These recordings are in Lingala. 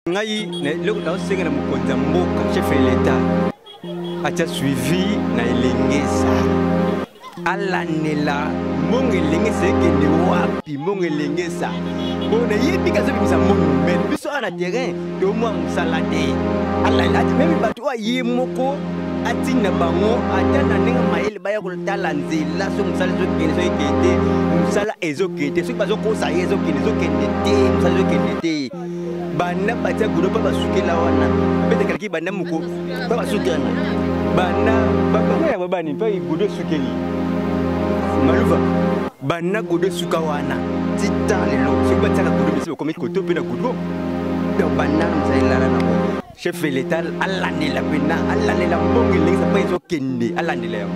ngai le ko senga na mokonza mboka chef de l'État acha suivi na elengesa alanela mongelenge sekende wapi mongelengesa bona yebika zo bisa monumel biso ana terrain do mo salade alala même batu wa yemoko atina bango atana ninga maele baya ko talanzela so musala zo kende so ikete musala ezokete so bazo ko sa ezokende zo kende te musala zo kende te bana bacha gudo pa basukela wana bete kalki bana muko pa basukana bana baba ya babani pa gudo sukeli maluva bana gudo sukawana titale lo siba tsaka gudo bisi ko mikoto pena gudo do bana mzaila na chef de l'État alanela pena alanela mbongele sa pa ezokende alanela yo.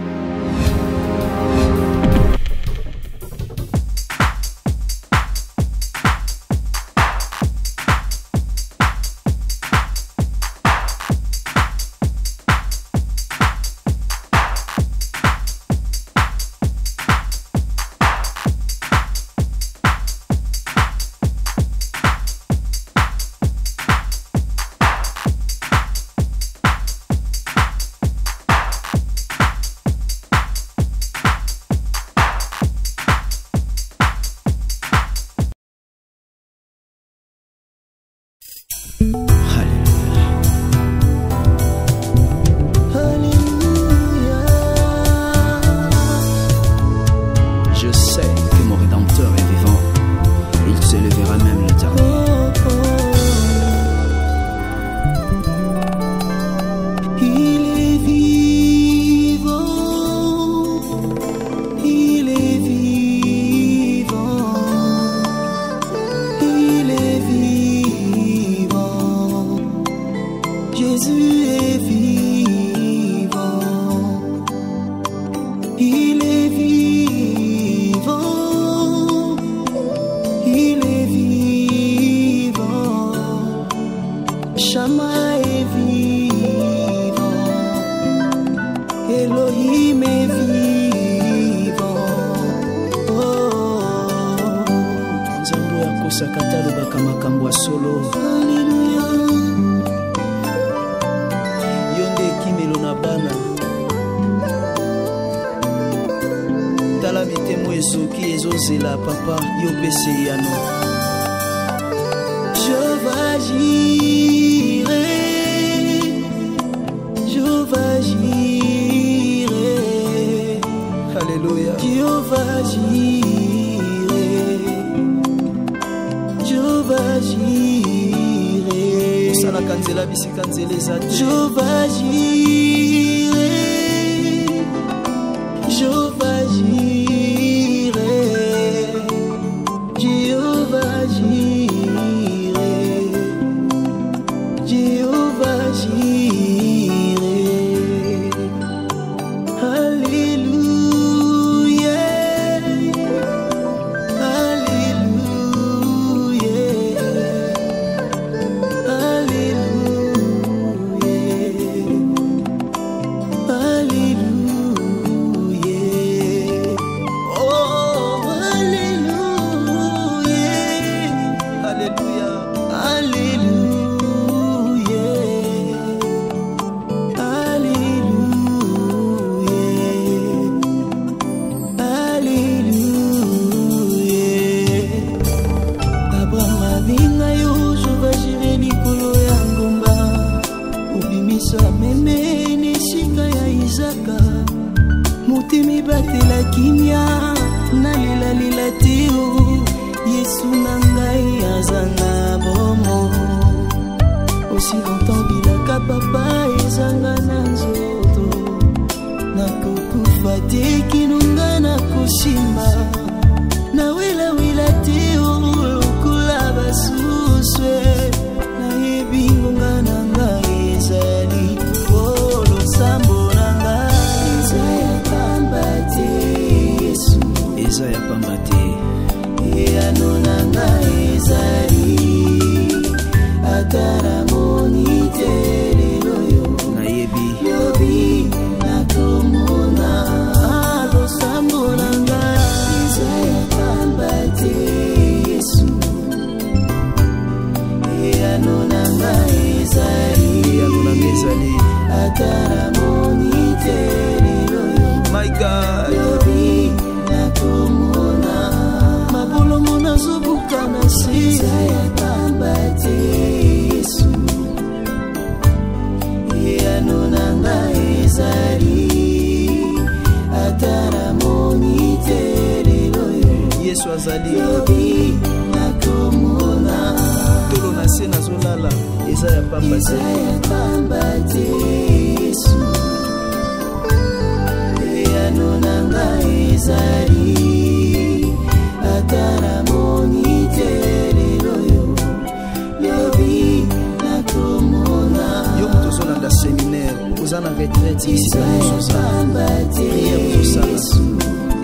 No, ezali atara monite my God lobi nakomona mabolomo nazobuka na se ya pamba te Yesu yano nanga ezali atara monite Yesu azali lobi nakomona tolo na se nazolala eza ya pamba te Yesu yano nanga ezali atara monite lobi nakomona yo moto ozolanda séminaire oza na retraite ici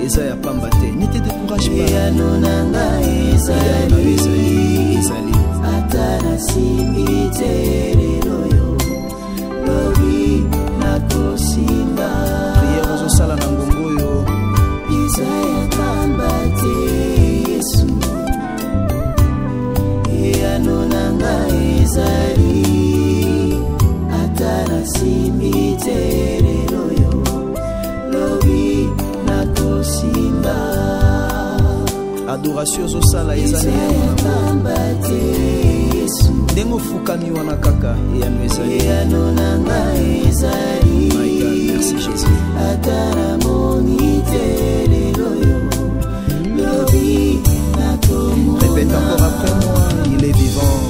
eza ya pamba te ne te décourage pas yano nanga ezali atara simite lobi nakosimba prière ozosala na ngongo oyo eza ya pamba te Yesu yano nanga ezali atara simite lobi nakosimba adoration ozosala eza ya pamba te Yesu ndenge ofukami wana kaka eyano ezali yano nanga ezali my God merci Jésus atara monite lobi nakomona répète encore après moi il est vivant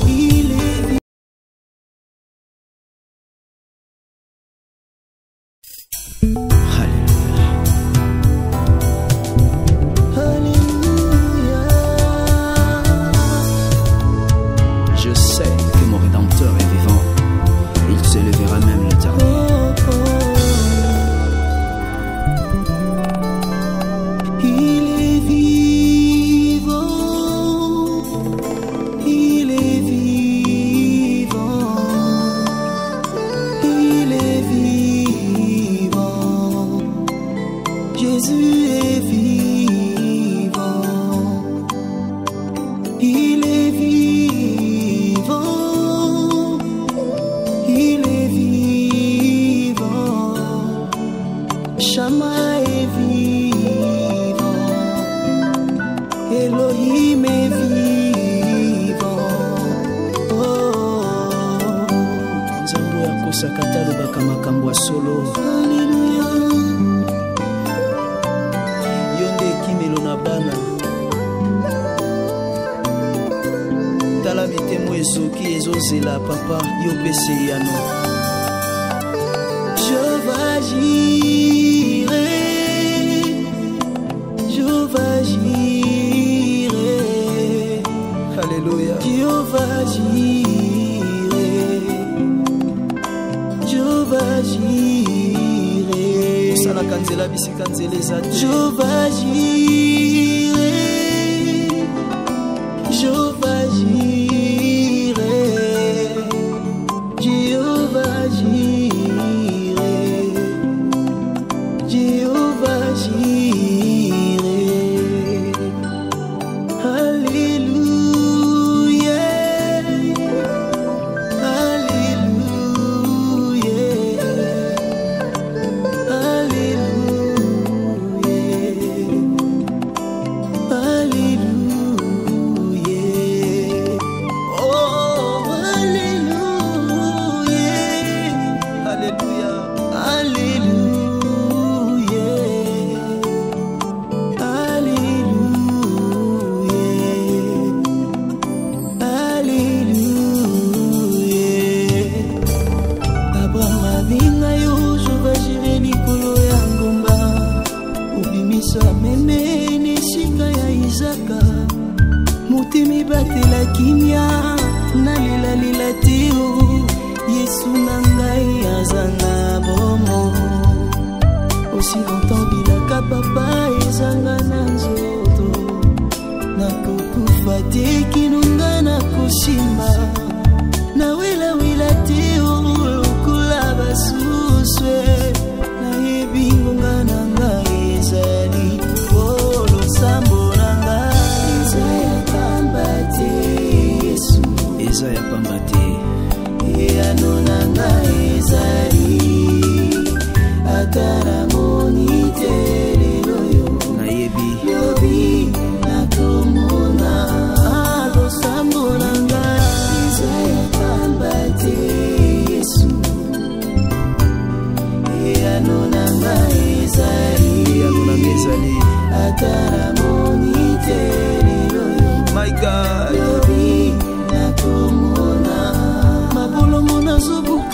Ezali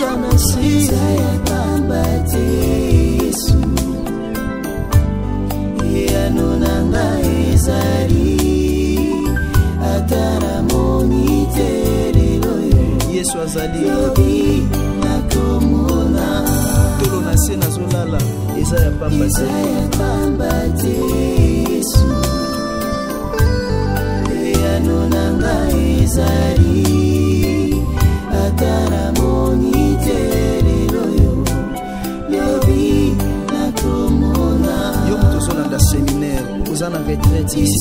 atanasi pamba te Yesu yano nanga ezali atara moni te lelo Yesu azali lobi nakomona tolo na se nazolala eza ya pamba te Yesu yano nanga ezali atara moni te lelo lobi nakomona yo moto ozolanda séminaire oza na retraite ici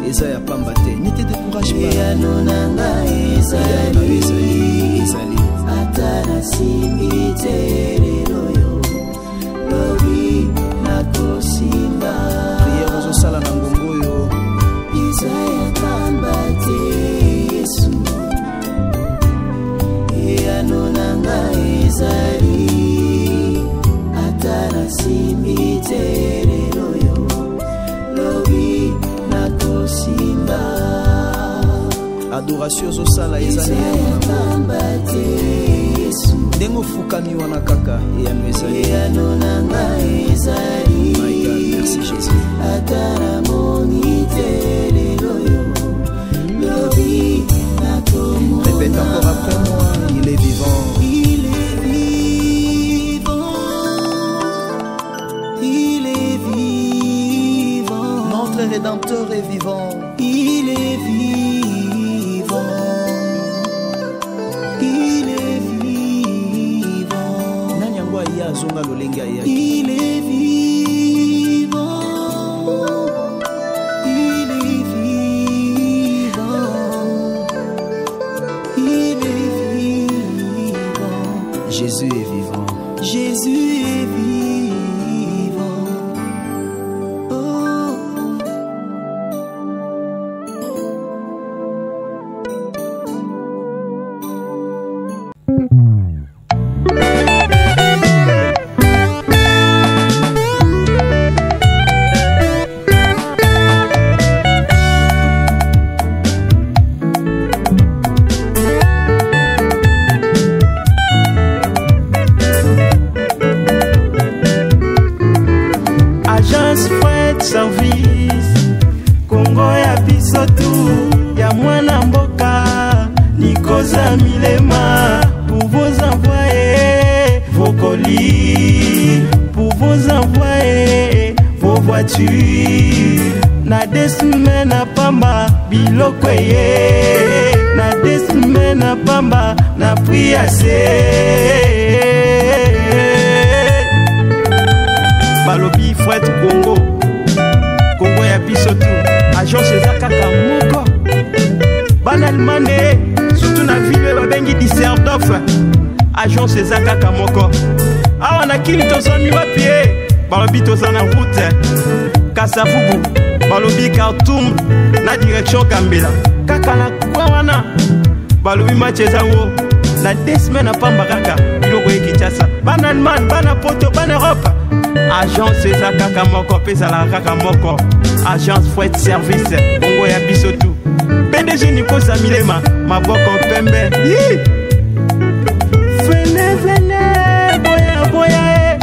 eza ya pamba te ne te décourage pas yano nanga ezali atara simbi te lelo lobi nakosimba prière ozosala na ngongo oyo eza ya pamba te Yesu yano nanga ezali atara simbi te lelo lobi nakosimba adoration ozosala eza ya pamba te Yesu ndenge ofukami wana kaka eyano ezali yano nanga ezali my God merci Jésus atara moni te lelo lobi nakomona répète encore après moi il est vivant il est vivant il est vivant notre rédempteur est vivant il est vivant il est vivant nani yango aya azonga lolenge aya il est vivant il est vivant il est vivant Jésus est vivant Jésus est vivant oh. Agence Fred Service Congo ya biso tu ya mwana mboka Nikoza Milema pour vous envoyer vos colis, pour vous envoyer vos voitures. Na des semaines à pamba biloko ye, na des semaines à pamba na pri assez. Balobi Fred Congo Congo ya biso tu agence eza kaka moko banalemane surtout na ville babengi Düsseldorf agence eza kaka moko awa na kini tozwami wapi balobi toza na route Kasavubu balobi Khartoum na direction Gambela kaka na kwa wana balobi match ezango na 2 semaines apamba kaka biloko ye Kinshasa bana Allemagne bana Poto bana Europe agence eza kaka moko pezala kaka moko agence Fred Service Congo ya biso tu PDG Nikoza Milema maboko pembe vene boya boya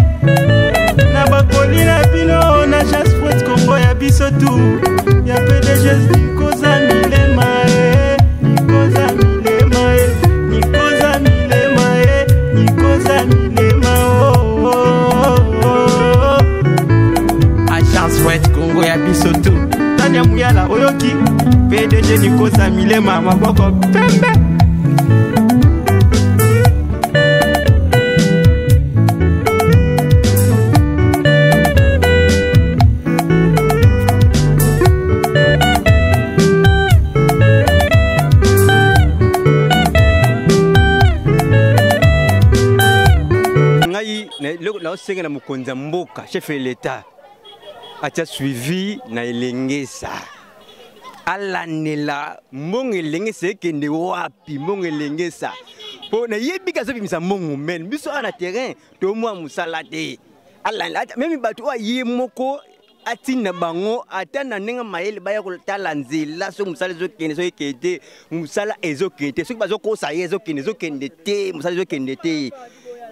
na bakoli na bino na agence Fred Congo ya biso tu ya PDG Nikoza Milema Nikoza Milema Nikoza Milema Nikoza Milema agence Fred Congo ya biso tu Tania Muyala oyoki PDG Nikoza Milema maboko pembe na osenga na mokonza mboka chef de l'État atia suivi na elengesa alanela mbongo elengesa ekende wapi mbongo elengesa po na yebi kazo bimisa mbongo men biso ana terrain to mwa musala te alanela même bato wa ye moko atina bango atana nenga mayele baya kotala nzela so musala ezokende so ekende musala ezokende soki bazokosa ye ezokende te musala ezokende te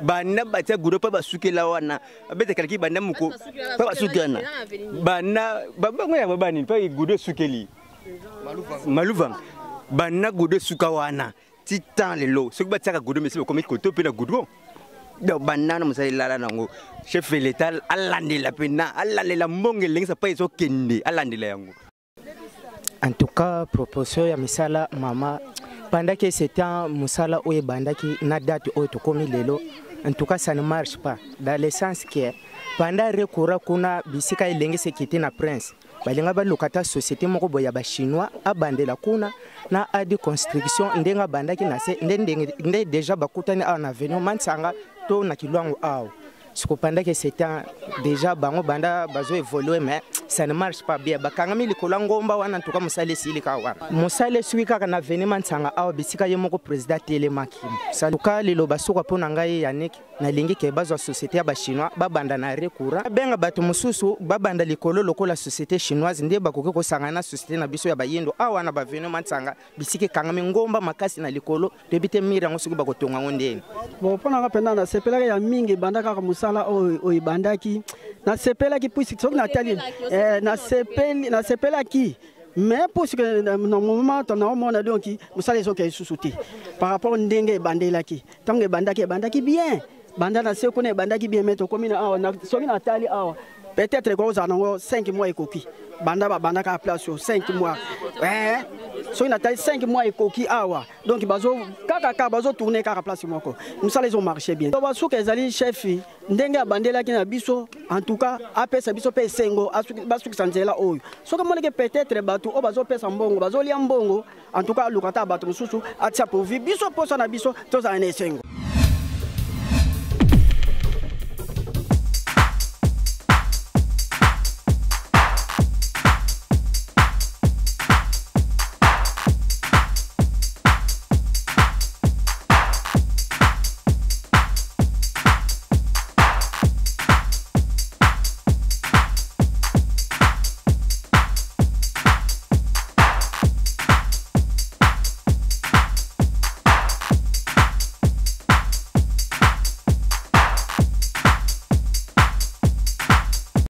bana batia gurupa basukela wana abetekalaki bana muko pa basukana bana babango ya babani pa gudo sukeli maluvang bana gudo suka wana titan lelo soki batiaka gudo mesi bakomi koto pe na gudo donc banana musala lala nango chef l'état alandela pena alandela mbonge lengisa pa ezokende alandela yango. En tout cas proposition ya misala mama pendant que c'était un musala ou bandaki na date ou to komi lelo. En tout cas, ça ne marche pas. Dans le sens que pendant recours kuna bisika ilenge sekiti na prince, balinga ba lokata société moko boya ba chinois abandela kuna na adi construction ndenga bandaki na se ndenge déjà bakutani a na avenue mansanga to na kilwango awo. Siko pendant que c'était déjà bango banda bazo évoluer mais ça ne marche pas bien. Bakangami likola ngomba wana en tout cas musale silika wana. Musale suika kana avenue mansanga awo bisika ye moko président telemaki. Ça luka lilo basuka pona ngai Yannick na lingi ke bazo société ya ba chinois babanda na recours. Benga bato mususu babanda likolo lokola société chinoise ndie bakoke ko sangana société na biso ya bayendo awa na ba avenue mansanga bisike kangami ngomba makasi na likolo debite mira ngosuki bakotonga ngondeni. Bon pona kapenda na sepelaka ya mingi banda kaka musala o ibandaki na sepelaki puisi soki na tali na sepelaki mais puisque dans le moment on a donc musala ezoka sous-souté par rapport ndenge bandelaki tango bandaki bien banda na seko na bandaki bien mais to komina awa na soki na tali awa peut-être ko za nango 5 mois ekoki banda ka place sur 5 mois so il a 5 mois et coquille awa donc bazo kaka bazo tourner kaka place moko musala ils ont marché bien to baso kezali chef ndenga bandela ki na biso en tout cas apesa biso pe sengo baso kisanzela oyo so comme on peut-être bato o bazo pesa mbongo bazo lia mbongo en tout cas lukata bato mususu atia pour biso posa na biso to za na sengo.